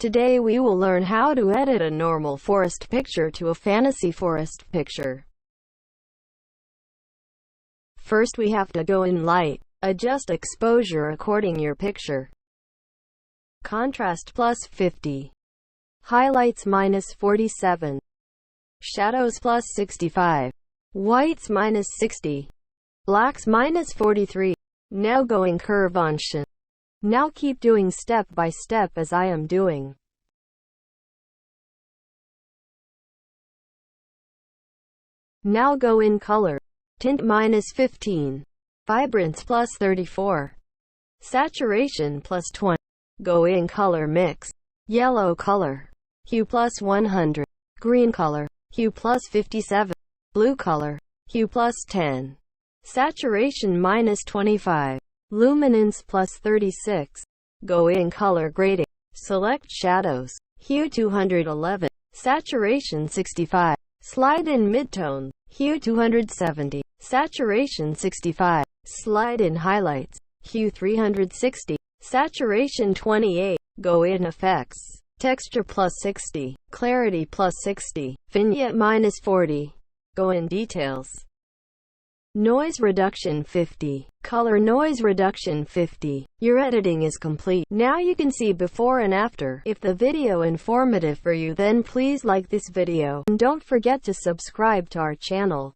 Today we will learn how to edit a normal forest picture to a fantasy forest picture. First we have to go in light. Adjust exposure according your picture. Contrast plus 50. Highlights minus 47. Shadows plus 65. Whites minus 60. Blacks minus 43. Now going curve on shin. Now keep doing step by step as I am doing. Now go in color. Tint minus 15. Vibrance plus 34. Saturation plus 20. Go in color mix. Yellow color. Hue plus 100. Green color. Hue plus 57. Blue color. Hue plus 10. Saturation minus 25. Luminance plus 36. Go in color grading. Select shadows. Hue 211. Saturation 65. Slide in midtone. Hue 270. Saturation 65. Slide in highlights. Hue 360. Saturation 28. Go in effects. Texture plus 60. Clarity plus 60. Vignette minus 40. Go in details. Noise reduction 50. Color noise reduction 50. Your editing is complete. Now you can see before and after. If the video informative for you, then please like this video. And don't forget to subscribe to our channel.